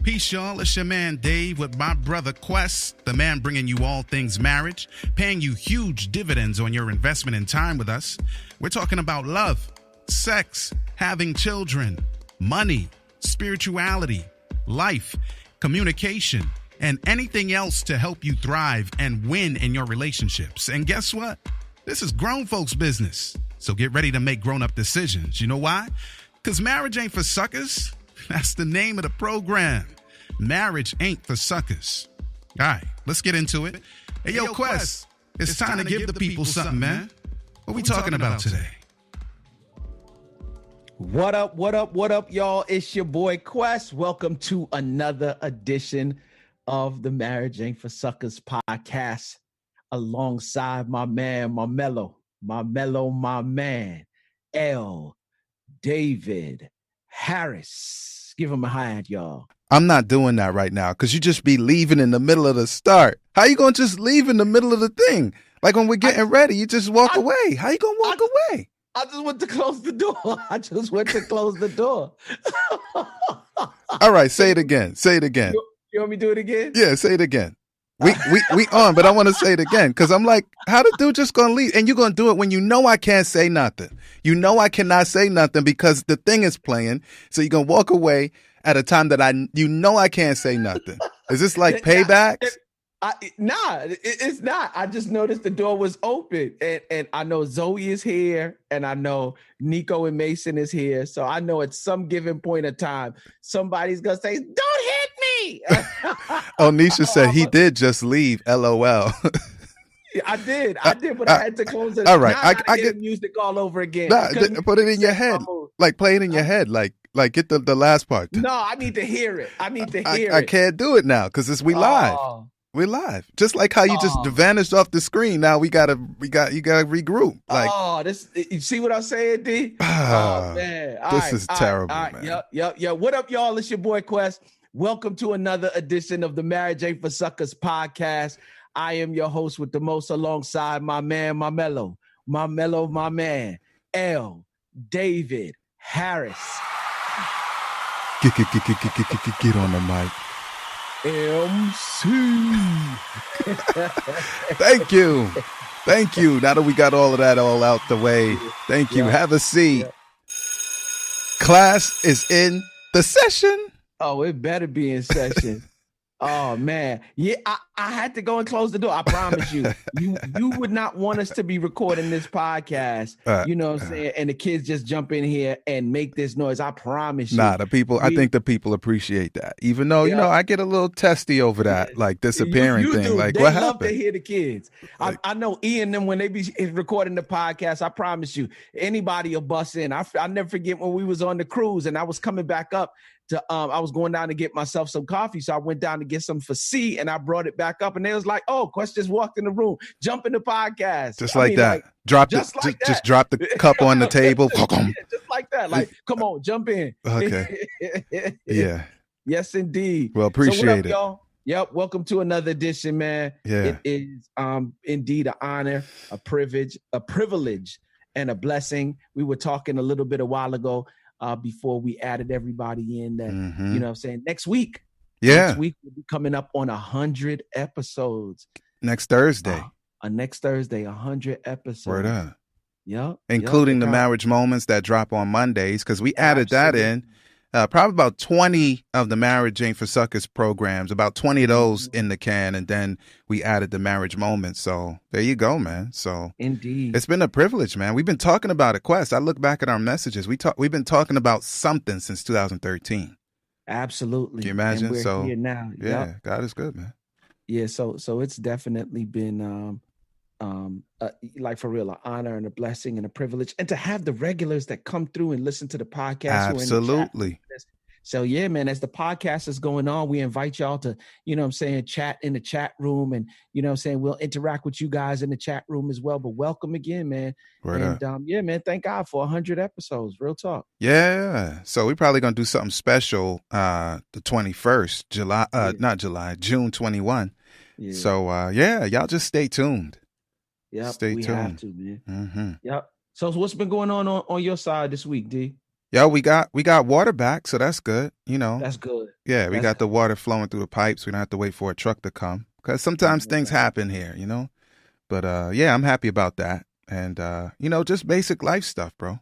Peace, y'all. It's your man Dave with my brother Quest, the man bringing you all things marriage, paying you huge dividends on your investment in time with us. We're talking about love, sex, having children, money, spirituality, life, communication, and anything else to help you thrive and win in your relationships. And guess what? This is grown folks' business. So get ready to make grown-up decisions. You know why? Because marriage ain't for suckers. That's the name of the program. Marriage ain't for suckers. All right, let's get into it. Hey, yo, Quest, it's time to give the people something, man. What we talking about today? What up, y'all? It's your boy Quest. Welcome to another edition of the Marriage Ain't for Suckers podcast alongside my man, my man, L. David Harris. Give him a hand, y'all. I'm not doing that right now because you just be leaving in the middle of the start. How you going to just leave in the middle of the thing? Like when we're getting ready, you just walk away. How you going to walk away? I just went to close the door. All right, say it again. You want me to do it again? Yeah, say it again. We on, but I want to say it again because I'm like, how the dude just gonna leave? And you're gonna do it when you know I can't say nothing. You know I cannot say nothing because the thing is playing. So you're gonna walk away at a time that I can't say nothing. Is this like paybacks? It's not. I just noticed the door was open, and I know Zoe is here, and I know Nico and Mason is here. So I know at some given point of time, somebody's gonna say, "Don't hit me." Oh, Nisha said he did just leave. LOL. I did, but I had to close it. All right, I get music all over again. Nah, put it in your head, like play it in your head, like get the last part. No, I need to hear it. I can't do it now because we live. We're live. Just like how you just vanished off the screen. Now you gotta regroup. Like, you see what I'm saying, D? Oh man. This is terrible, man. Yep. What up, y'all? It's your boy Quest. Welcome to another edition of the Marriage Ain't for Suckers podcast. I am your host with the most alongside my man, my man, L. David Harris. Get on the mic. MC. Thank you. Now that we got all of that all out the way, thank you. Have a seat. Class is in the session. Oh, it better be in session. Oh man, yeah, I had to go and close the door. I promise you, you would not want us to be recording this podcast. You know what I'm saying? And the kids just jump in here and make this noise. I promise you. Nah, I think the people appreciate that. Even though you know I get a little testy over that, like disappearing thing. Do. Like they what love happened? to hear the kids. Like, I know Ian them when they be recording the podcast. I promise you, anybody will bust in. I never forget when we was on the cruise and I was coming back up. I was going down to get myself some coffee, so I went down to get some for C, and I brought it back up, and they was like, "Oh, Quest just walked in the room, jump in the podcast." Just like that. Drop just drop the cup on the table. Just like that. Like, come on, jump in. Okay. Yeah. Yes, indeed. Well, appreciate it, y'all. Yep. Welcome to another edition, man. Yeah. It is indeed an honor, a privilege, and a blessing. We were talking a little bit a while ago. Before we added everybody in that, you know what I'm saying? Next week we'll be coming up on 100 episodes. Next Thursday. 100 episodes. Word up. Yep. Including the marriage moments that drop on Mondays, because we added that in. Probably about 20 of the Marriage Ain't for Suckers programs, about 20 of those in the can, and then we added the marriage moments. So there you go, man. So indeed, it's been a privilege, man. We've been talking about it, Quest. I look back at our messages. We've been talking about something since 2013. Absolutely. Can you imagine? And we're here now. Yeah, God is good, man. Yeah, so it's definitely been like for real, an honor and a blessing and a privilege, and to have the regulars that come through and listen to the podcast. Absolutely. So yeah, man, as the podcast is going on, we invite y'all to, you know what I'm saying, chat in the chat room, and you know what I'm saying, we'll interact with you guys in the chat room as well. But welcome again, man. Yeah, man, thank God for 100 episodes. Real talk. Yeah. So we're probably gonna do something special the 21st, June 21. Yeah. So y'all just stay tuned. Yeah, stay tuned. Have to, man. Mm-hmm. Yep. So what's been going on your side this week, D? Yo, we got water back, so that's good. You know, That's good. yeah, we got the water flowing through the pipes. We don't have to wait for a truck to come because sometimes things happen here, you know. But yeah, I'm happy about that, and you know, just basic life stuff, bro.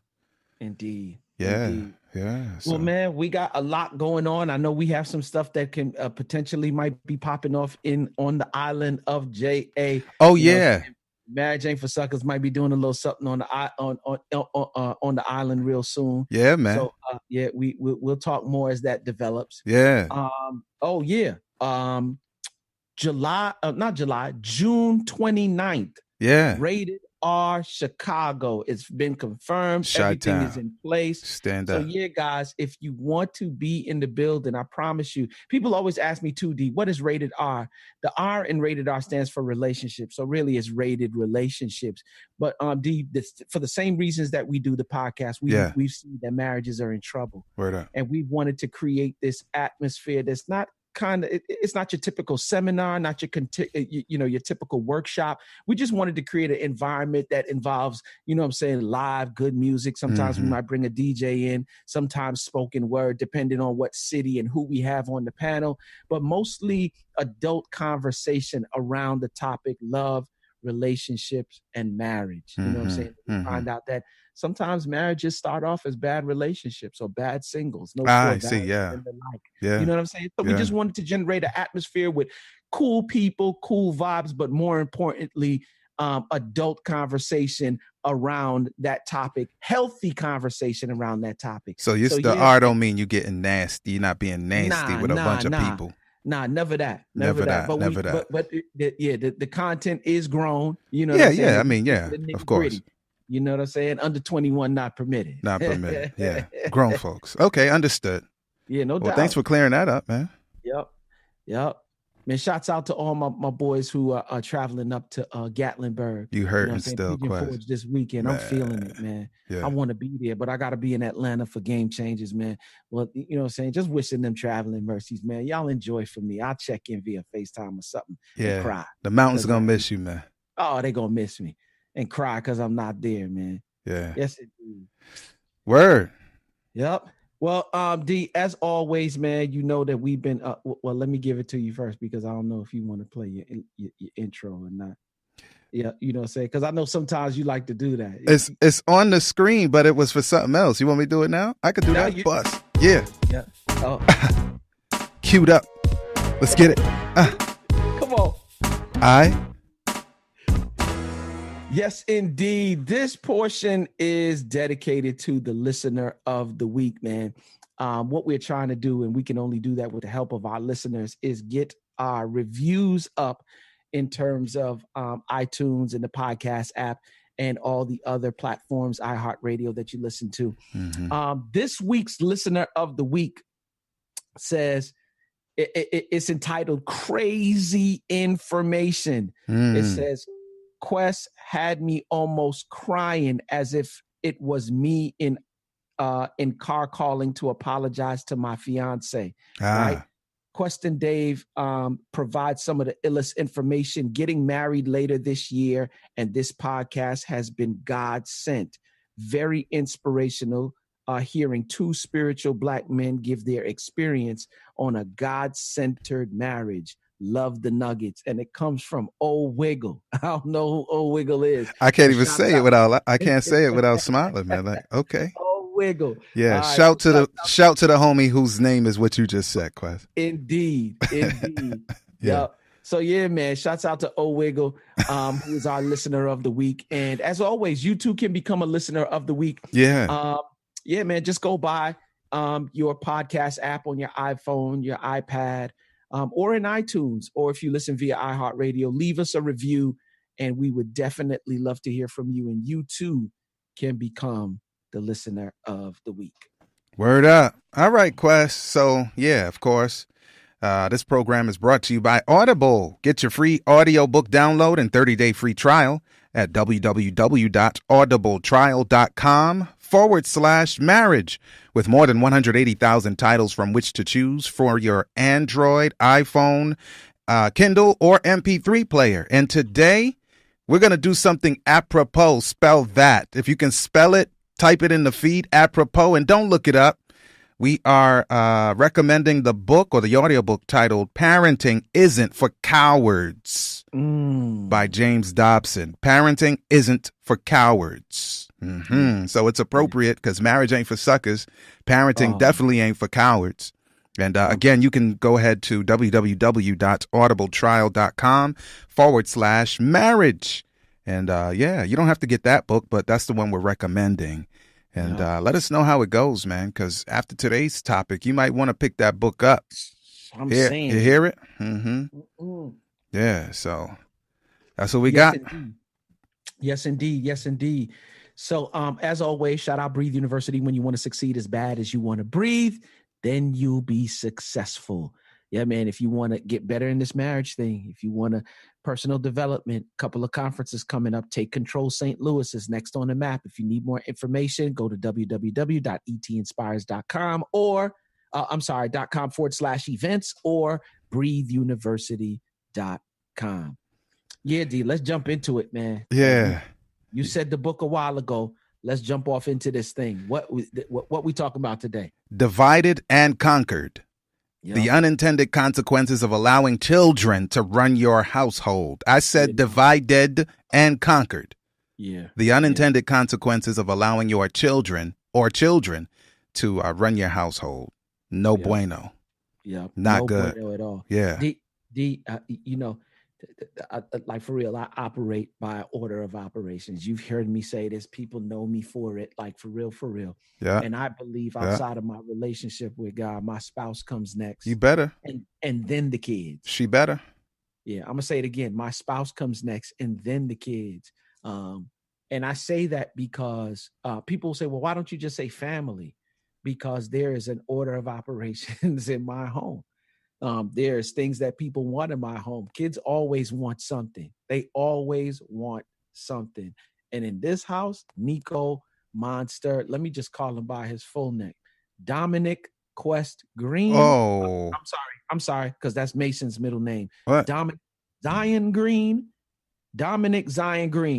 Indeed. Yeah. Indeed. Yeah. Well, man, we got a lot going on. I know we have some stuff that can potentially might be popping off on the island of JA. Oh, yeah. Mary Jane for Suckers might be doing a little something on the island real soon. Yeah, man. So yeah, we'll talk more as that develops. Yeah. Oh yeah. June 29th. Yeah. Rated R Chicago. It's been confirmed. Everything is in place. Stand up. So yeah, guys, if you want to be in the building, I promise you, people always ask me 2D, what is rated R? The R in rated R stands for relationships. So really it's rated relationships. But D, for the same reasons that we do the podcast, we've seen that marriages are in trouble. Word up. And we wanted to create this atmosphere that's not it's not your typical seminar, not your your typical workshop. We just wanted to create an environment that involves, live, good music. Sometimes we might bring a DJ in, sometimes spoken word, depending on what city and who we have on the panel, but mostly adult conversation around the topic love, relationships, and marriage. You know what I'm saying? We find out that sometimes marriages start off as bad relationships or bad singles. I see, yeah. You know what I'm saying? So we just wanted to generate an atmosphere with cool people, cool vibes, but more importantly, adult conversation around that topic, healthy conversation around that topic. So the R don't mean you getting nasty, you're not being nasty with a bunch of people. Nah, never that. Never that. But the content is grown. You know. Yeah. I mean, of course. Gritty. You know what I'm saying? Under 21, not permitted. Not permitted. Yeah, grown folks. Okay, understood. Yeah, no doubt. Well, thanks for clearing that up, man. Yep. Man, shouts out to all my boys who are traveling up to Gatlinburg. You hurting still, Quest. This weekend. Man. I'm feeling it, man. Yeah. I want to be there, but I got to be in Atlanta for Game Changers, man. Well, you know what I'm saying? Just wishing them traveling mercies, man. Y'all enjoy for me. I'll check in via FaceTime or something and cry. The mountains going to miss you, man. Oh, they going to miss me and cry because I'm not there, man. Yeah. Yes, indeed. Word. Yep. Well, D, as always, man, you know that we've been, well, let me give it to you first because I don't know if you want to play your intro or not. Yeah, you know what I'm saying? Because I know sometimes you like to do that. It's on the screen, but it was for something else. You want me to do it now? I could do that. Bust. Yeah. Yeah. Oh. Queued up. Let's get it. Come on. Yes, indeed. This portion is dedicated to the listener of the week, man. What we're trying to do, and we can only do that with the help of our listeners, is get our reviews up in terms of iTunes and the podcast app and all the other platforms, iHeartRadio, that you listen to. This week's listener of the week says, it's entitled Crazy Information. It says, Quest had me almost crying as if it was me in car calling to apologize to my fiance. Right? Quest and Dave provide some of the illest information. Getting married later this year, and this podcast has been God sent. Very inspirational. Hearing two spiritual Black men give their experience on a God-centered marriage. Love the nuggets. And it comes from Old Wiggle. I don't know who Old Wiggle is. I can't even say it without smiling, man. Like, okay. Old Wiggle. Yeah. Shout to the homie whose name is what you just said, Quest. Indeed. Yep. So yeah, man, shouts out to Old Wiggle, who is our listener of the week. And as always, you too can become a listener of the week. Yeah. Yeah, man, just go by your podcast app on your iPhone, your iPad, or in iTunes, or if you listen via iHeartRadio, leave us a review, and we would definitely love to hear from you. And you too can become the listener of the week. Word up. All right, Quest. So yeah, of course, this program is brought to you by Audible. Get your free audiobook download and 30-day free trial at www.audibletrial.com/marriage. With more than 180,000 titles from which to choose for your Android, iPhone, Kindle, or MP3 player. And today, we're going to do something apropos. Spell that. If you can spell it, type it in the feed, apropos, and don't look it up. We are recommending the book or the audiobook titled Parenting Isn't for Cowards by James Dobson. Parenting Isn't for Cowards. So it's appropriate because marriage ain't for suckers. Parenting definitely ain't for cowards. And again, you can go ahead to www.audibletrial.com/marriage. And yeah, you don't have to get that book, but that's the one we're recommending. And let us know how it goes, man, because after today's topic, you might want to pick that book up. I'm saying. You hear it? Yeah, so that's what we got. Indeed. Yes, indeed. Yes, indeed. So as always, shout out Breathe University. When you want to succeed as bad as you want to breathe, then you'll be successful. Yeah, man, if you want to get better in this marriage thing, if you want to personal development, couple of conferences coming up. Take Control St. Louis is next on the map. If you need more information, go to www.etinspires.com or .com/events or breatheuniversity.com. Yeah, D, let's jump into it, man. Yeah. You said the book a while ago. Let's jump off into this thing. What we talking about today? Divided and Conquered. Yep. The unintended consequences of allowing children to run your household. I said divided and conquered. Yeah. The unintended consequences of allowing your children to run your household. No bueno. Yeah. Not no good. Bueno at all. Yeah. You know, like for real, I operate by order of operations. You've heard me say this. People know me for it, like for real. Yeah. And I believe outside of my relationship with God, my spouse comes next. You better. And then the kids. She better. Yeah, I'm gonna say it again. My spouse comes next, and then the kids. And I say that because people say, well, why don't you just say family? Because there is an order of operations in my home. There's things that people want in my home. Kids always want something. They always want something. And in this house, Nico Monster, let me just call him by his full name, Dominic Quest Green. Oh, I'm sorry, because that's Mason's middle name. What? Dominic Zion Green,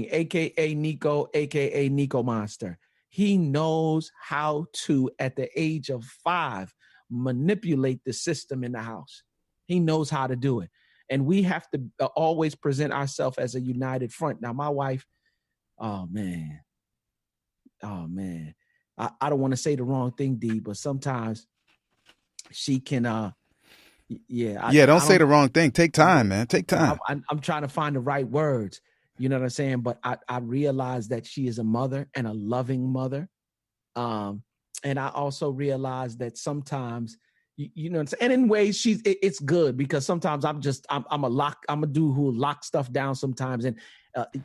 aka Nico, aka Nico Monster. He knows how to, at the age of 5, manipulate the system in the house. He knows how to do it. And we have to always present ourselves as a united front. Now, my wife, oh man. I don't want to say the wrong thing, D, but sometimes she can, don't say the wrong thing. Take time, man. Take time. I'm trying to find the right words. You know what I'm saying? But I realize that she is a mother and a loving mother. And I also realize that sometimes, you know, and in ways it's good because sometimes I'm a dude who lock stuff down sometimes. And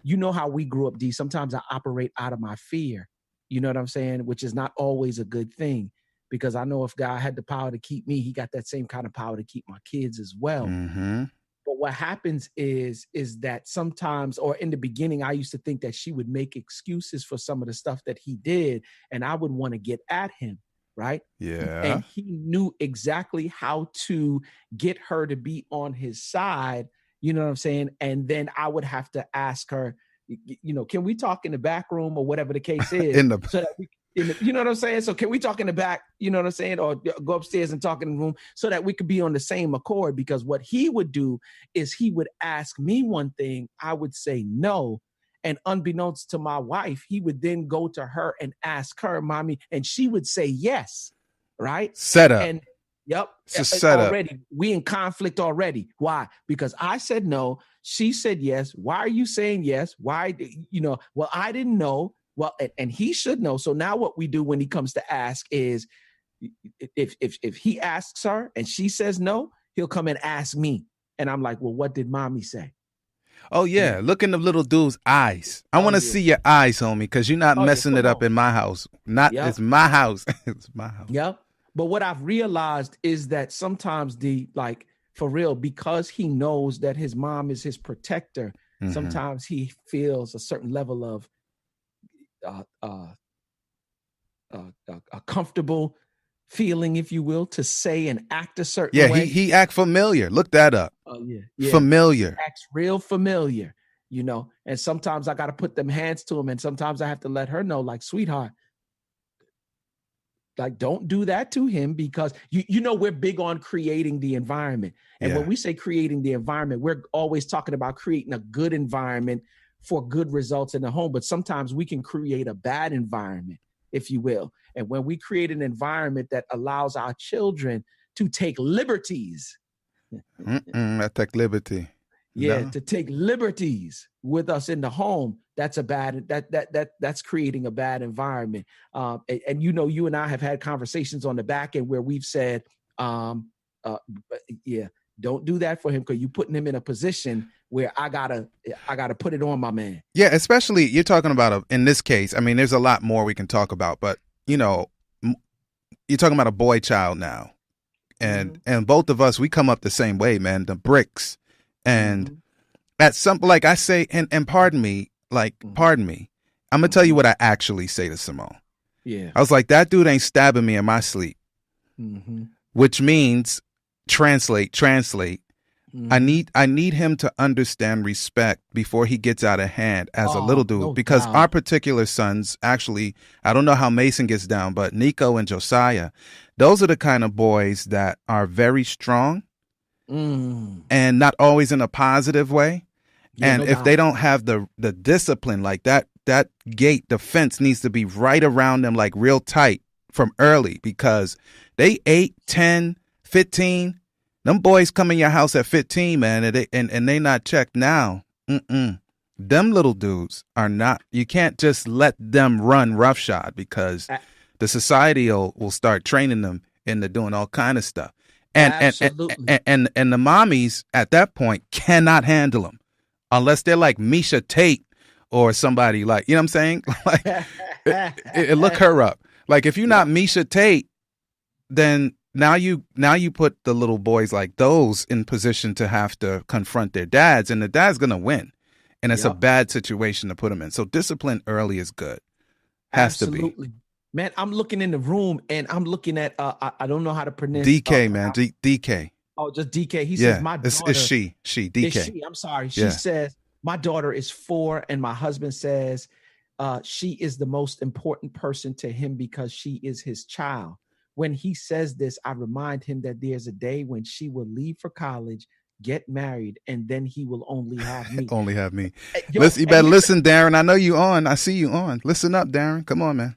you know how we grew up, D. Sometimes I operate out of my fear. You know what I'm saying? Which is not always a good thing because I know if God had the power to keep me, he got that same kind of power to keep my kids as well. Mm-hmm. But what happens is that sometimes, or in the beginning, I used to think that she would make excuses for some of the stuff that he did, and I would want to get at him, right? Yeah. And he knew exactly how to get her to be on his side, you know what I'm saying? And then I would have to ask her, you know, can we talk in the back room or whatever the case is? So that you know what I'm saying? So can we talk in the back, you know what I'm saying? Or go upstairs and talk in the room so that we could be on the same accord? Because what he would do is he would ask me one thing, I would say no. And unbeknownst to my wife, he would then go to her and ask her, mommy, and she would say yes, right? Set up. And yep. It's a setup. Already. We in conflict already. Why? Because I said no. She said yes. Why are you saying yes? Why, you know, well, I didn't know. Well, and he should know. So now what we do when he comes to ask is if he asks her and she says no, he'll come and ask me. And I'm like, well, what did mommy say? Oh, yeah. Look in the little dude's eyes. I want to see your eyes, homie, because you're not messing it up in my house. It's my house. It's my house. Yeah. But what I've realized is that sometimes for real, because he knows that his mom is his protector, sometimes he feels a certain level of a comfortable feeling, if you will, to say and act a certain way. He act familiar. Look that up. Yeah. Familiar. He acts real familiar, you know. And sometimes I got to put them hands to him, and sometimes I have to let her know, like, sweetheart, Like, don't do that to him, because you know we're big on creating the environment. And when we say creating the environment, we're always talking about creating a good environment for good results in the home. But sometimes we can create a bad environment, if you will. And when we create an environment that allows our children to take liberties. I take liberty. To take liberties with us in the home, that's a bad, that's creating a bad environment. And you know, you and I have had conversations on the back end where we've said, don't do that for him, because you're putting him in a position where I gotta put it on my man. Yeah, especially you're talking about in this case. I mean, there's a lot more we can talk about, but you know, you're talking about a boy child now, and both of us, we come up the same way, man. The bricks. And at some, like I say, and pardon me, pardon me, I'm going to tell you what I actually say to Simone. Yeah. I was like, that dude ain't stabbing me in my sleep, which means translate. I need him to understand respect before he gets out of hand as a little dude, because our particular sons, actually, I don't know how Mason gets down, but Nico and Josiah, those are the kind of boys that are very strong. And not always in a positive way. And if they don't have the discipline, like that gate, the fence needs to be right around them, like real tight from early, because they 8, 10, 15, them boys come in your house at 15, man, and they not checked now. Them little dudes are not, you can't just let them run roughshod, because the society will start training them into doing all kind of stuff. And the mommies at that point cannot handle them unless they're like Misha Tate or somebody, like, you know what I'm saying? Like, look her up. Like, if you're not Misha Tate, then now you put the little boys like those in position to have to confront their dads, and the dad's going to win. And it's a bad situation to put them in. So discipline early is good. Has to be. Man, I'm looking in the room and I'm looking at, I don't know how to pronounce. DK, man. DK. Oh, just DK. He says, my daughter. It's she, DK. I'm sorry. She says, my daughter is 4 and my husband says she is the most important person to him because she is his child. When he says this, I remind him that there's a day when she will leave for college, get married, and then he will only have me. Only have me. Listen, you better listen, Darren. I know you on. I see you on. Listen up, Darren. Come on, man.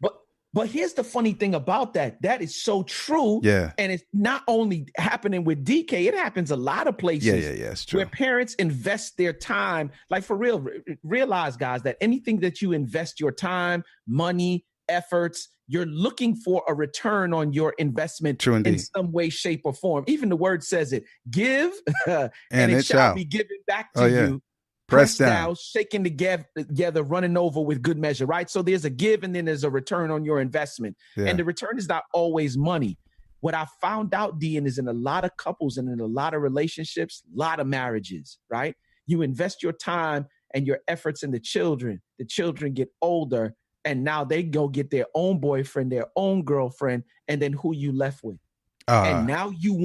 But here's the funny thing about that. That is so true. Yeah. And it's not only happening with DK, it happens a lot of places. Yeah, it's true. Where parents invest their time. Like, for real, realize, guys, that anything that you invest your time, money, efforts, you're looking for a return on your investment in some way, shape, or form. Even the word says it. Give, and it shall be given back to you. Pressed down, shaking together, running over with good measure, right? So there's a give and then there's a return on your investment. Yeah. And the return is not always money. What I found out, Dean, is in a lot of couples and in a lot of relationships, a lot of marriages, right? You invest your time and your efforts in the children. The children get older and now they go get their own boyfriend, their own girlfriend, and then who you left with. And now you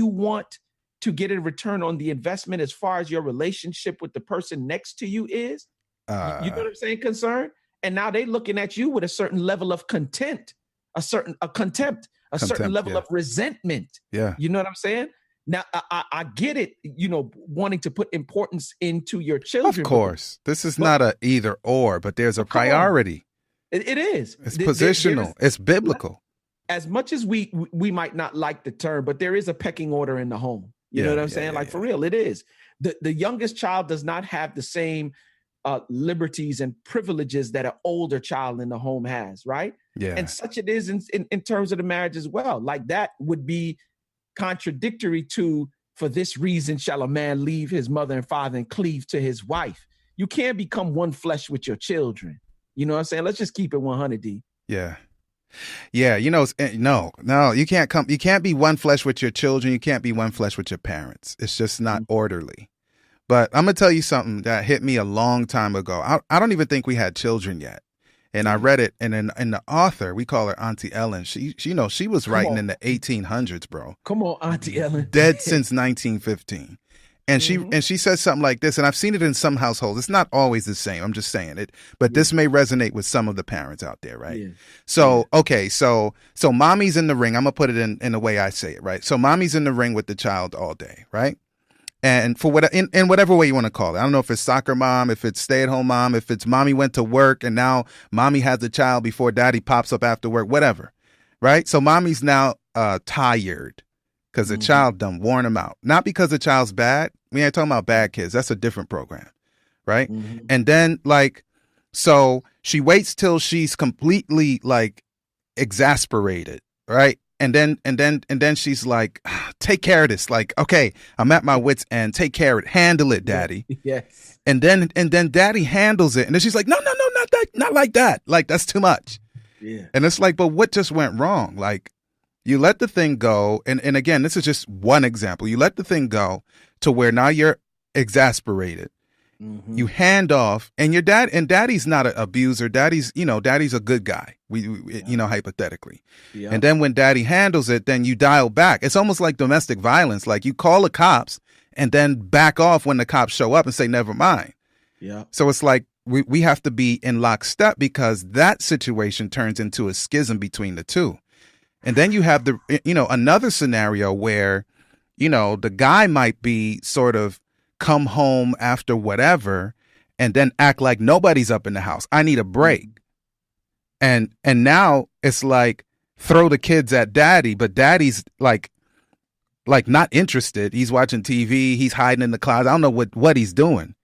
want to get a return on the investment as far as your relationship with the person next to you is. You know what I'm saying? Concern. And now they looking at you with a certain level of contempt, a certain level of resentment. Yeah. You know what I'm saying? Now, I get it, you know, wanting to put importance into your children. Of course. This is not a either or, but there's a priority. It is. It's positional. It's biblical. As much as we might not like the term, but there is a pecking order in the home. You know what I'm saying? Like, for real, it is. The youngest child does not have the same liberties and privileges that an older child in the home has, right? Yeah. And such it is in terms of the marriage as well. Like, that would be contradictory to, for this reason shall a man leave his mother and father and cleave to his wife. You can't become one flesh with your children. You know what I'm saying? Let's just keep it 100, D. Yeah. Yeah, you know, no, you can't be one flesh with your children. You can't be one flesh with your parents. It's just not orderly. But I'm going to tell you something that hit me a long time ago. I don't even think we had children yet. And I read it, and in the author, we call her Auntie Ellen. She was writing in the 1800s, bro. Come on, Auntie Ellen. Dead since 1915. And she says something like this, and I've seen it in some households. It's not always the same. I'm just saying it, but this may resonate with some of the parents out there, right? Yeah. So okay, so mommy's in the ring. I'm gonna put it in the way I say it, right? So mommy's in the ring with the child all day, right? And for in whatever way you want to call it, I don't know if it's soccer mom, if it's stay at home mom, if it's mommy went to work and now mommy has the child before daddy pops up after work, whatever, right? So mommy's now tired. Because the child done worn him out. Not because the child's bad. We ain't talking about bad kids. That's a different program. Right? And then so she waits till she's completely exasperated. Right? And then she's like, take care of this. Like, okay, I'm at my wit's end. Take care of it. Handle it, daddy. Yes. And then daddy handles it. And then she's like, no, not like that. Like, that's too much. Yeah. And it's like, but what just went wrong? Like, you let the thing go, and again, this is just one example. You let the thing go to where now you're exasperated. You hand off, and your daddy's not an abuser. Daddy's a good guy. We hypothetically. Yeah. And then when daddy handles it, then you dial back. It's almost like domestic violence. Like you call the cops and then back off when the cops show up and say, never mind. Yeah. So it's like we have to be in lockstep because that situation turns into a schism between the two. And then you have another scenario where, the guy might be sort of come home after whatever and then act like nobody's up in the house. I need a break. And now it's like throw the kids at daddy, but daddy's like not interested. He's watching TV. He's hiding in the closet. I don't know what he's doing.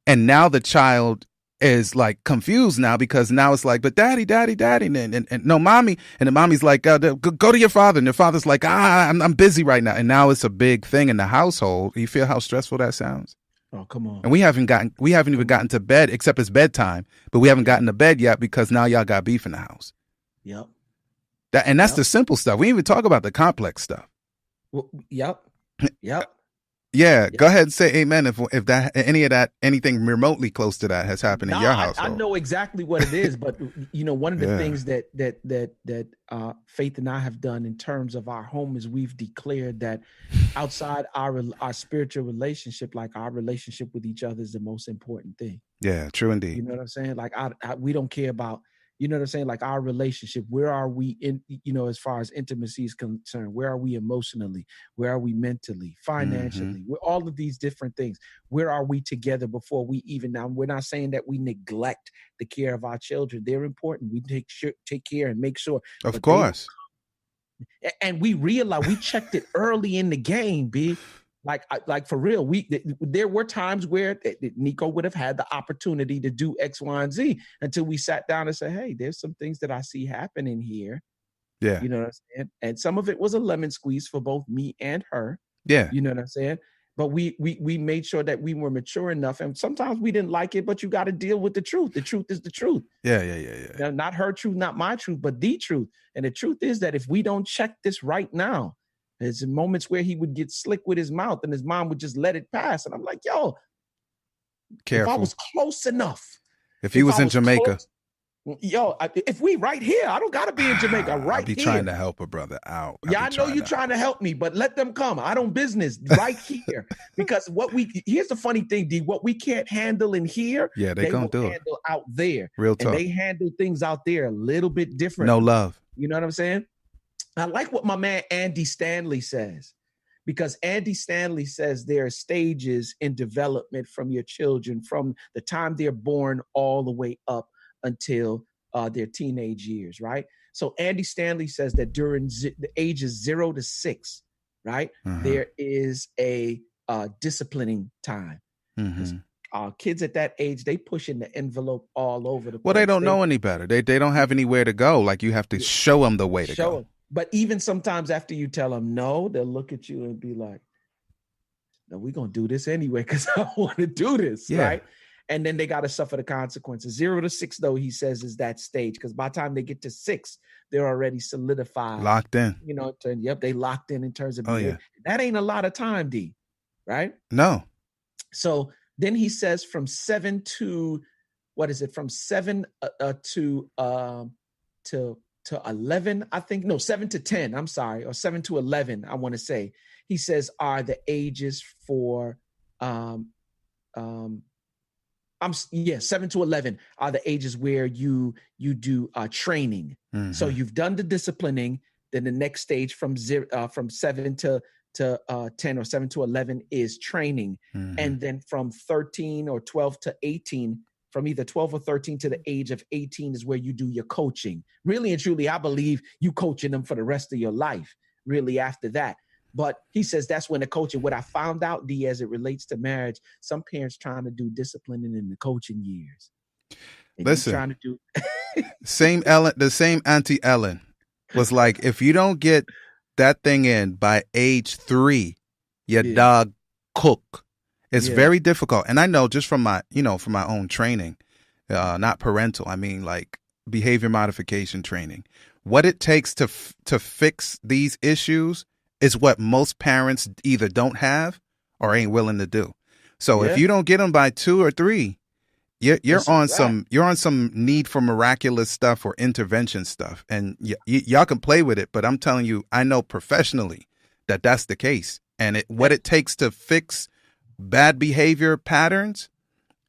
And now the child is confused now because now it's like, but daddy, and no, mommy. And the mommy's like, go to your father. And your father's like, I'm busy right now. And now it's a big thing in the household. You feel how stressful that sounds? Oh, come on. And we haven't even gotten to bed except it's bedtime, but we haven't gotten to bed yet because now y'all got beef in the house. Yep. That's the simple stuff. We didn't even talk about the complex stuff. Well, yep. Yeah, go ahead and say amen if anything remotely close to that has happened in your household. I know exactly what it is, but one of the things that Faith and I have done in terms of our home is we've declared that outside our spiritual relationship, our relationship with each other is the most important thing. Yeah, true indeed. You know what I'm saying? We don't care about. You know what I'm saying? Our relationship, where are we in, as far as intimacy is concerned? Where are we emotionally? Where are we mentally, financially? We're all of these different things. Where are we together before we even, now we're not saying that we neglect the care of our children. They're important. We take care and make sure. Of course. And we realize we checked it early in the game, B. Like for real, there were times where Nico would have had the opportunity to do X, Y, and Z until we sat down and said, hey, there's some things that I see happening here. Yeah. You know what I'm saying? And some of it was a lemon squeeze for both me and her. Yeah. You know what I'm saying? But we made sure that we were mature enough. And sometimes we didn't like it, but you got to deal with the truth. The truth is the truth. Yeah. Now, not her truth, not my truth, but the truth. And the truth is that if we don't check this right now, there's moments where he would get slick with his mouth and his mom would just let it pass. And I'm like, yo, careful. If I was close enough. If he was in Jamaica. If we right here, I don't got to be in Jamaica right here. I'll be trying to help a brother out. Yeah, I know you're trying to help me, but let them come. I don't business right here. Because here's the funny thing, D, what we can't handle in here, yeah, they gonna do handle it out there. Real talk. And they handle things out there a little bit different. No love. You know what I'm saying? I like what my man Andy Stanley says, because Andy Stanley says there are stages in development from your children from the time they're born all the way up until their teenage years, right? So Andy Stanley says that during the ages 0 to 6, right, there is a disciplining time. Kids at that age, they pushing the envelope all over the place. Well, they don't know any better. They don't have anywhere to go. Like you have to show them the way to go. Them. But even sometimes after you tell them no, they'll look at you and be like, no, we're going to do this anyway because I want to do this, right? And then they got to suffer the consequences. 0 to 6, though, he says, is that stage. Because by the time they get to 6, they're already solidified. Locked in. They locked in terms of behavior. That ain't a lot of time, D, right? No. So then he says from 7 to, what is it? From 7 to to 11, I think. No, 7 to 10. I'm sorry, or 7 to 11. I want to say. He says are the ages for 7 to 11 are the ages where you do training. Mm-hmm. So you've done the disciplining. Then the next stage from 7 to 10 or 7 to 11 is training. Mm-hmm. And then from 13 or 12 to 18, from either 12 or 13 to the age of 18 is where you do your coaching. Really and truly, I believe you coaching them for the rest of your life, really after that. But he says that's when the coaching, what I found out, D, as it relates to marriage, some parents trying to do disciplining in the coaching years. And listen, trying to do the same Auntie Ellen was like, if you don't get that thing in by age 3, your dog cook. It's very difficult. And I know just from my own training, not parental, I mean like behavior modification training, what it takes to fix these issues is what most parents either don't have or ain't willing to do. So if you don't get them by 2 or 3, you're on some need for miraculous stuff or intervention stuff. And y'all can play with it, but I'm telling you, I know professionally that that's the case. And what it takes to fix bad behavior patterns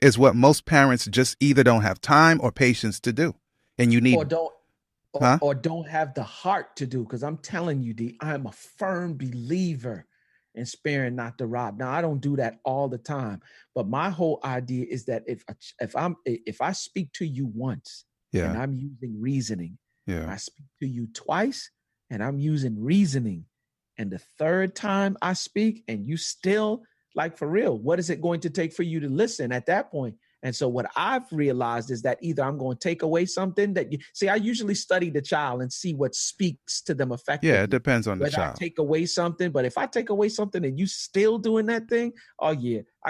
is what most parents just either don't have time or patience to do. And you need or don't have the heart to do. Because I'm telling you, D, I'm a firm believer in sparing not to rob. Now, I don't do that all the time, but my whole idea is that if I speak to you once and I'm using reasoning, I speak to you twice and I'm using reasoning, and the third time I speak and you still, like, for real, what is it going to take for you to listen at that point? And so what I've realized is that either I'm going to take away something that I usually study the child and see what speaks to them effectively. Yeah, it depends on the child. I take away something, but if I take away something and you still doing that thing, I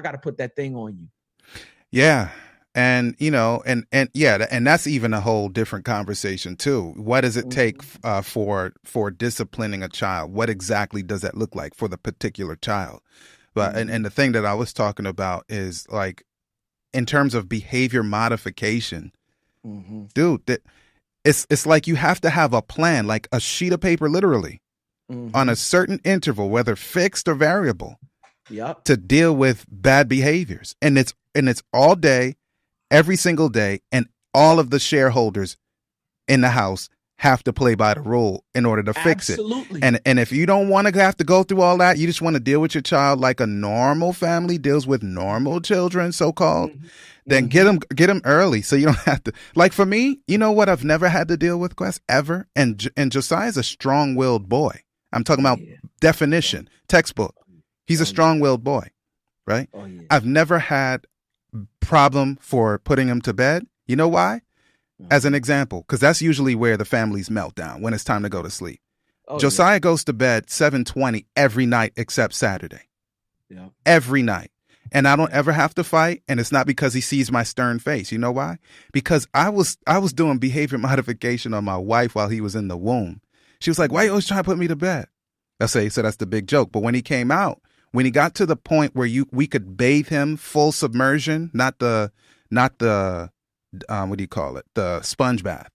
got to put that thing on you. Yeah. And, and that's even a whole different conversation too. What does it take for disciplining a child? What exactly does that look like for the particular child? But, and the thing that I was talking about is like, in terms of behavior modification, dude, it's like you have to have a plan, like a sheet of paper, literally, on a certain interval, whether fixed or variable, to deal with bad behaviors. And it's all day, every single day, and all of the shareholders in the house have to play by the rule in order to fix it. And if you don't want to have to go through all that, you just want to deal with your child like a normal family deals with normal children, so-called, then get them early so you don't have to. Like for me, you know what I've never had to deal with, Quest, ever? And Josiah's a strong-willed boy. I'm talking about definition, textbook. He's a strong-willed boy, right? I've never had problem for putting him to bed. You know why? As an example, because that's usually where the families melt down when it's time to go to sleep. Josiah goes to bed 7:20 every night except Saturday. Every night. And I don't ever have to fight. And it's not because he sees my stern face. You know why? Because I was doing behavior modification on my wife while he was in the womb. She was like, why are you always trying to put me to bed? So that's the big joke. But when he came out, when he got to the point where we could bathe him full submersion, not the what do you call it? The sponge bath.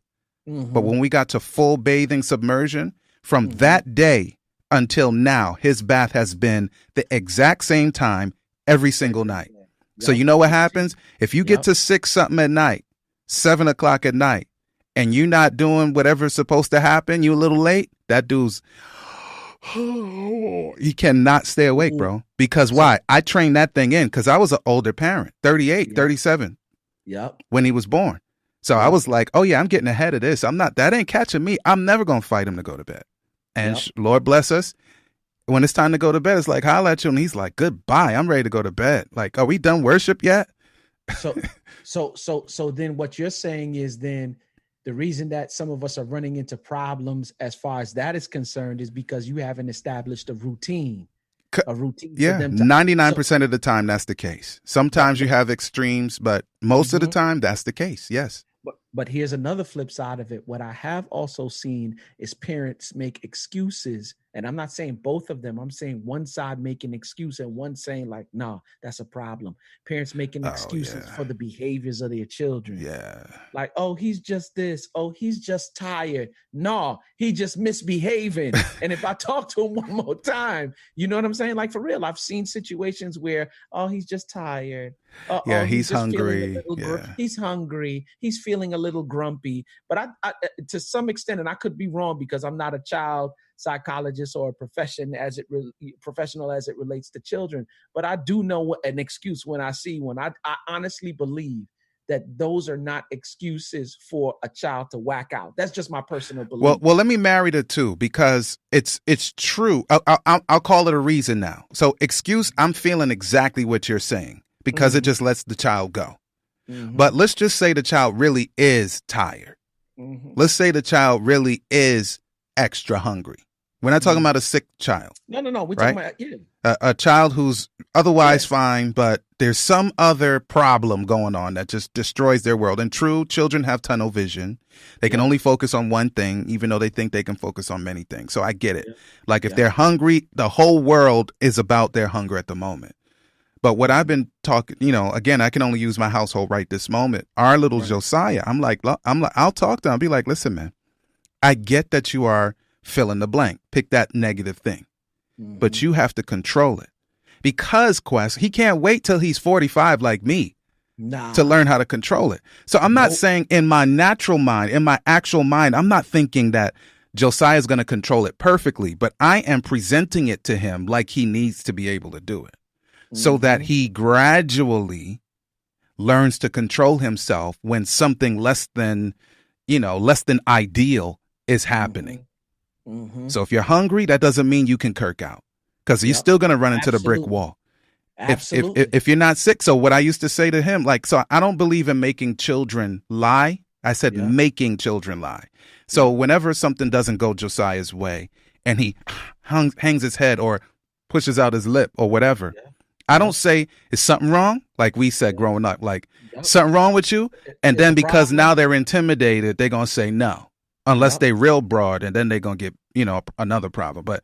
But when we got to full bathing submersion, from that day until now, his bath has been the exact same time every single night. So you know what happens? If you get to 6 something at night, 7 o'clock at night, and you're not doing whatever's supposed to happen, you a little late, that dude's, he cannot stay awake, bro. Because why? I trained that thing in because I was an older parent, 38, 37. When he was born. So I was like, oh yeah, I'm getting ahead of this. That ain't catching me. I'm never going to fight him to go to bed. And Lord bless us. When it's time to go to bed, it's like, holla at you. And he's like, goodbye. I'm ready to go to bed. Like, are we done worship yet? So then what you're saying is then the reason that some of us are running into problems as far as that is concerned is because you haven't established a routine. For them to, 99% of the time that's the case. Sometimes you have extremes, but most of the time that's the case. Yes. But here's another flip side of it. What I have also seen is parents make excuses. And I'm not saying both of them. I'm saying one side making excuse and one saying like, no, that's a problem. Parents making excuses for the behaviors of their children. Yeah. Like, oh, he's just this. Oh, he's just tired. No, he just misbehaving. And if I talk to him one more time, you know what I'm saying? Like, for real, I've seen situations where, oh, he's just tired. He's hungry. He's hungry. He's feeling a little grumpy. But I, to some extent, and I could be wrong because I'm not a child psychologist or a professional as it relates to children. But I do know an excuse when I see one. I honestly believe that those are not excuses for a child to whack out. That's just my personal belief. Well, let me marry the two because it's true. I'll call it a reason now. So excuse, I'm feeling exactly what you're saying because it just lets the child go. But let's just say the child really is tired. Let's say the child really is extra hungry. We're not talking about a sick child. No. We're talking about a child who's otherwise fine, but there's some other problem going on that just destroys their world. And true, children have tunnel vision. They can only focus on one thing, even though they think they can focus on many things. So I get it. Like if they're hungry, the whole world is about their hunger at the moment. But what I've been talking, again, I can only use my household right this moment. Our little Josiah, I'll talk to him. I'll be like, listen, man, I get that you are fill in the blank, pick that negative thing, but you have to control it because Quest, he can't wait till he's 45 like me to learn how to control it. So I'm not saying in my natural mind, in my actual mind, I'm not thinking that Josiah is going to control it perfectly, but I am presenting it to him like he needs to be able to do it so that he gradually learns to control himself when something less than ideal is happening. So if you're hungry, that doesn't mean you can kirk out because you're still going to run into the brick wall. If you're not sick. So what I used to say to him, so I don't believe in making children lie. I said making children lie. So whenever something doesn't go Josiah's way and he hangs his head or pushes out his lip or whatever, I don't say, is something wrong? Like we said growing up, like something wrong with you? And then because now they're intimidated, they're going to say no. Unless they real broad, and then they're going to get, another problem. But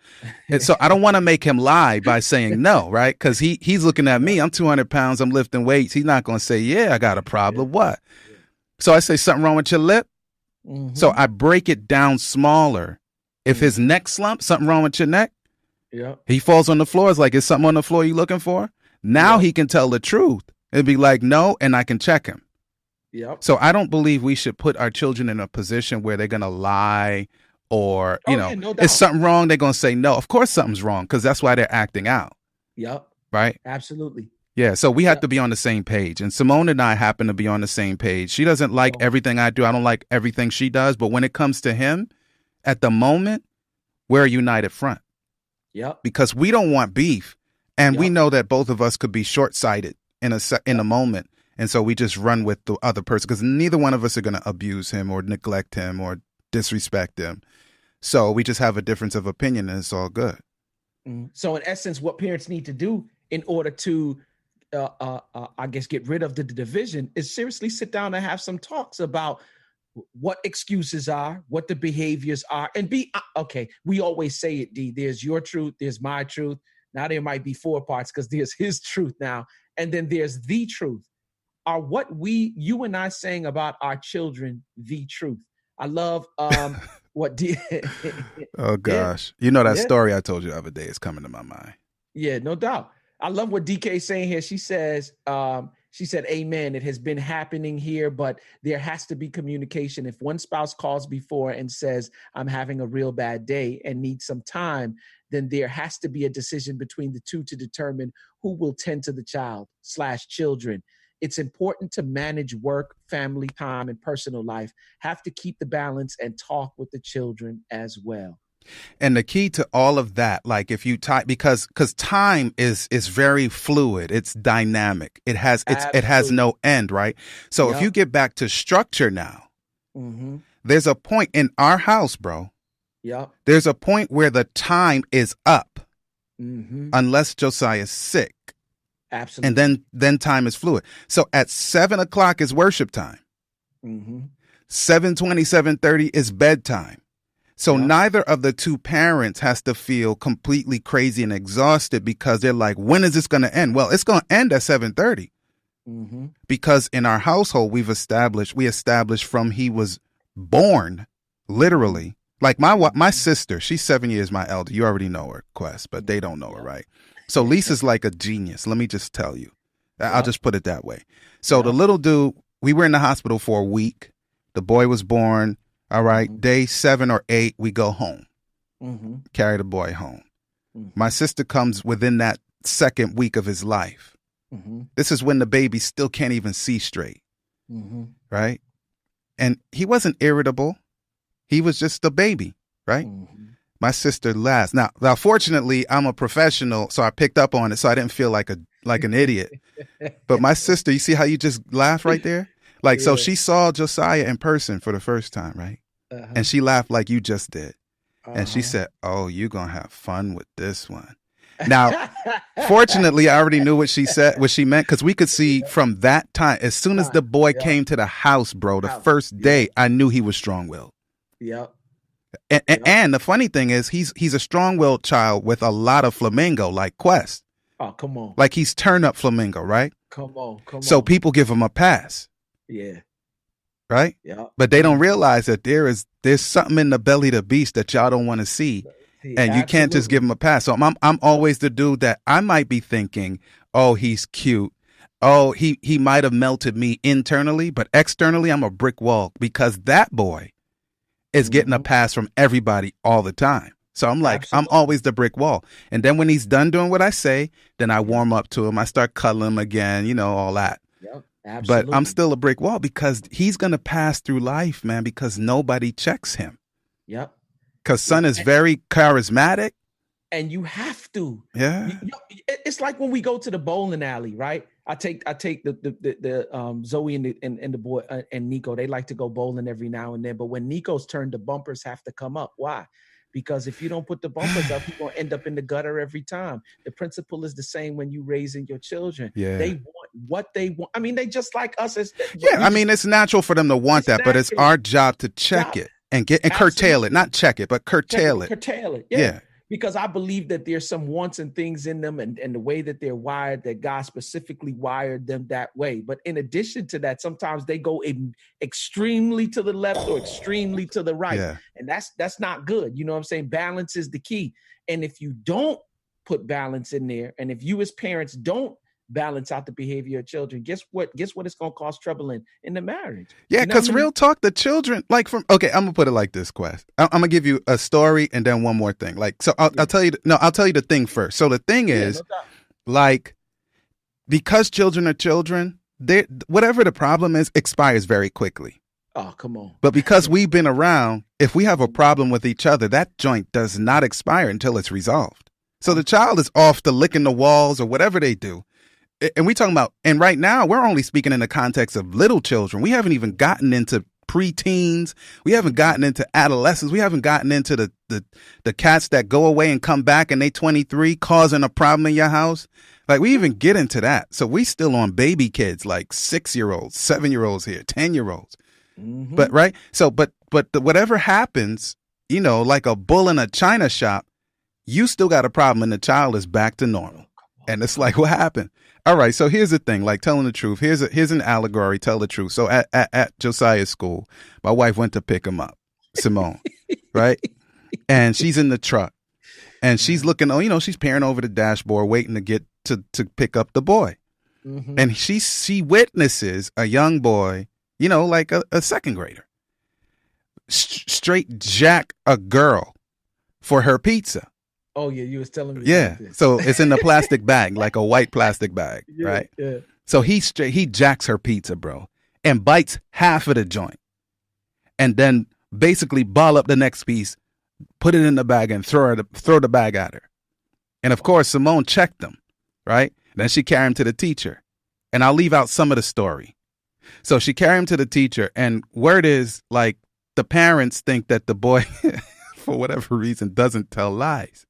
so I don't want to make him lie by saying no, right? Because he's looking at me. I'm 200 pounds. I'm lifting weights. He's not going to say, yeah, I got a problem. What? So I say, something wrong with your lip? So I break it down smaller. If his neck slump, something wrong with your neck? He falls on the floor. It's like, is something on the floor you looking for? Now he can tell the truth. It'd be like, no, and I can check him. So I don't believe we should put our children in a position where they're going to lie or, is something wrong? They're going to say no. Of course something's wrong because that's why they're acting out. Right? Absolutely. Yeah. So we have to be on the same page. And Simone and I happen to be on the same page. She doesn't like everything I do. I don't like everything she does. But when it comes to him, at the moment, we're a united front. Because we don't want beef. And we know that both of us could be short-sighted in a moment. And so we just run with the other person because neither one of us are going to abuse him or neglect him or disrespect him. So we just have a difference of opinion and it's all good. So in essence, what parents need to do in order to, I guess, get rid of the division is seriously sit down and have some talks about what excuses are, what the behaviors are, and be, okay, we always say it, D, there's your truth, there's my truth. Now there might be 4 parts because there's his truth now. And then there's the truth. Are what you and I saying about our children the truth? I love what oh gosh, that story I told you the other day is coming to my mind. Yeah, no doubt. I love what DK is saying here. She says, amen. It has been happening here, but there has to be communication. If one spouse calls before and says, I'm having a real bad day and need some time, then there has to be a decision between the two to determine who will tend to the child/children. It's important to manage work, family time, and personal life. Have to keep the balance and talk with the children as well. And the key to all of that, like if you because time is very fluid, it's dynamic. It has no end, right? So if you get back to structure now, there's a point in our house, bro. There's a point where the time is up, unless Josiah's sick. Absolutely. And then time is fluid. So at 7:00 is worship time. 7:20, 7:30 is bedtime. So neither of the two parents has to feel completely crazy and exhausted because they're like, when is this going to end? Well, it's going to end at 7:30 because in our household, we established from he was born, literally. Like my sister, she's 7 years my elder. You already know her, Quest, but they don't know her, right? So Lisa's like a genius. Let me just tell you. I'll just put it that way. So the little dude, we were in the hospital for a week. The boy was born. All right. Day 7 or 8, we go home. Carry the boy home. My sister comes within that second week of his life. This is when the baby still can't even see straight. Right. And he wasn't irritable. He was just a baby. Right. My sister laughs. Now, fortunately, I'm a professional, so I picked up on it, so I didn't feel like an idiot. But my sister, you see how you just laugh right there? Like, so she saw Josiah in person for the first time, right? And she laughed like you just did. And she said, oh, you're going to have fun with this one. Now, fortunately, I already knew what she meant, because we could see from that time, as soon as the boy came to the house, bro, the first day, I knew he was strong-willed. And the funny thing is, he's a strong-willed child with a lot of flamingo, like Quest. Oh, come on. Like he's turned up flamingo, right? Come on. So people give him a pass. Yeah. Right? Yeah. But they don't realize that there's something in the belly of the beast that y'all don't want to see. And you can't just give him a pass. So I'm always the dude that I might be thinking, oh, he's cute. Oh, he might have melted me internally, but externally I'm a brick wall, because that boy is getting a pass from everybody all the time. So I'm like, I'm always the brick wall. And then when he's done doing what I say, then I warm up to him. I start cuddling him again, all that. Yep. Absolutely. But I'm still a brick wall, because he's going to pass through life, man, because nobody checks him. Yep. Because son is very charismatic. And you have to. Yeah. It's like when we go to the bowling alley, right? I take the Zoe and the boy and Nico. They like to go bowling every now and then. But when Nico's turn, the bumpers have to come up. Why? Because if you don't put the bumpers up, you're going to end up in the gutter every time. The principle is the same when you raising your children. Yeah. They want what they want. I mean, they just like us. It's natural for them to want that, but it's our job to check it and curtail it. Not check it, but curtail it. Curtail it. Yeah. Because I believe that there's some wants and things in them, and the way that they're wired, that God specifically wired them that way. But in addition to that, sometimes they go extremely to the left or extremely to the right. Yeah. And that's not good. You know what I'm saying? Balance is the key. And if you don't put balance in there, and if you as parents don't balance out the behavior of children, guess what it's going to cause trouble in the marriage. Yeah, because real talk, the children, like I'm going to put it like this, Quest. I'm going to give you a story and then one more thing. Like, so I'll tell you the thing first. So the thing is, like, because children are children, whatever the problem is expires very quickly. Oh, come on. But because we've been around, if we have a problem with each other, that joint does not expire until it's resolved. So the child is off to licking the walls or whatever they do. And we talking about, and right now we're only speaking in the context of little children. We haven't even gotten into preteens. We haven't gotten into adolescents. We haven't gotten into the cats that go away and come back and they 23 causing a problem in your house. Like, we even get into that. So we still on baby kids, like 6-year-olds, 7-year-olds here, 10-year-olds. But right. So, but whatever happens, like a bull in a china shop, you still got a problem and the child is back to normal. And it's like, what happened? All right, so here's the thing, like telling the truth. Here's an allegory, tell the truth. So at Josiah's school, my wife went to pick him up, Simone, right? And she's in the truck. And she's looking, she's peering over the dashboard, waiting to get to pick up the boy. And she witnesses a young boy, like a second grader, straight jack a girl for her pizza. Oh, yeah, you was telling me. Yeah, so it's in a plastic bag, like a white plastic bag, right? Yeah. So he jacks her pizza, bro, and bites half of the joint. And then basically ball up the next piece, put it in the bag, and throw the bag at her. And, of course, Simone checked him, right? Then she carried him to the teacher. And I'll leave out some of the story. So she carried him to the teacher, and word is, like, the parents think that the boy, for whatever reason, doesn't tell lies.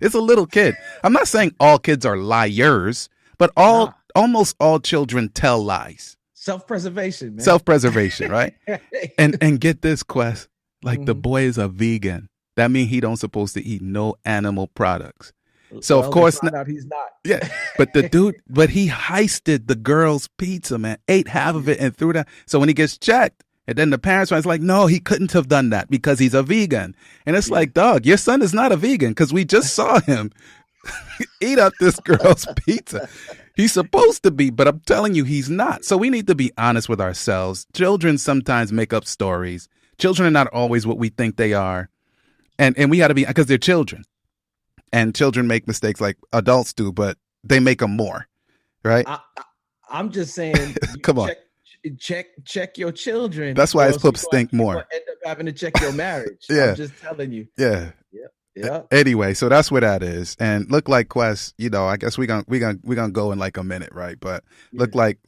It's a little kid. I'm not saying all kids are liars, but almost all children tell lies. Self-preservation, man. Self-preservation, right? And get this, Quest. Like the boy is a vegan. That means he don't supposed to eat no animal products. So of course he's not. Yeah. But the dude, he heisted the girl's pizza, man. Ate half of it and threw that. So when he gets checked, and then the parents was like, no, he couldn't have done that because he's a vegan. And it's like, dog, your son is not a vegan because we just saw him eat up this girl's pizza. He's supposed to be, but I'm telling you, he's not. So we need to be honest with ourselves. Children sometimes make up stories. Children are not always what we think they are. And we got to be, because they're children. And children make mistakes like adults do, but they make them more, right? I'm just saying, come on. Check your children. That's why his pups stink more. End up having to check your marriage. Yeah. I'm just telling you. Yeah. Yeah. Anyway, so that's what that is. And look like Quest, I guess we're gonna go in like a minute, right? But look like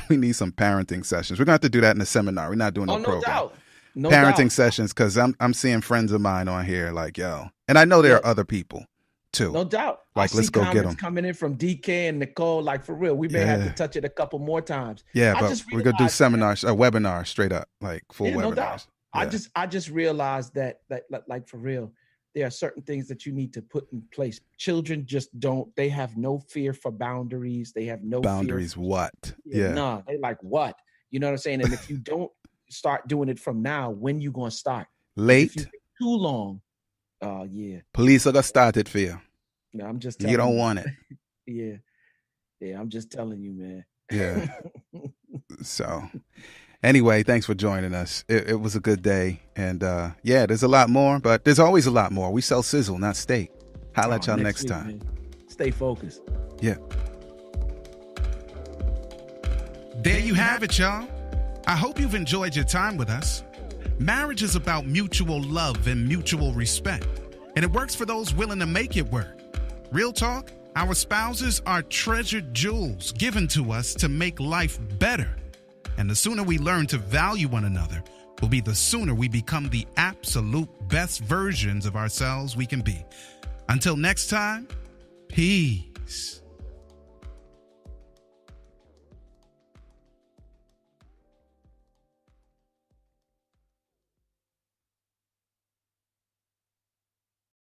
we need some parenting sessions. We're gonna have to do that in a seminar. We're not doing no program. Doubt. No parenting doubt. sessions, because I'm seeing friends of mine on here like, yo. And I know there are other people too. No doubt. Like, let's go get them. Coming in from DK and Nicole, like for real. We may have to touch it a couple more times. Yeah, but we're gonna do seminars, a webinar straight up, like full webinars. No doubt. Yeah. I just realized that like for real, there are certain things that you need to put in place. Children just don't. They have no fear for boundaries. They have no boundaries. Fear What? No, they like what? You know what I'm saying? And if you don't start doing it from now, when you gonna start? Late. If you take too long. Yeah. Police are gonna start it for you. No, I'm just telling you. Don't want it. Yeah. I'm just telling you, man. Yeah. So, anyway, thanks for joining us. It was a good day, and there's a lot more, but there's always a lot more. We sell sizzle, not steak. Holla at y'all next time. Man. Stay focused. Yeah. There you have it, y'all. I hope you've enjoyed your time with us. Marriage is about mutual love and mutual respect, and it works for those willing to make it work. Real talk, our spouses are treasured jewels given to us to make life better. And the sooner we learn to value one another will be the sooner we become the absolute best versions of ourselves we can be. Until next time, peace.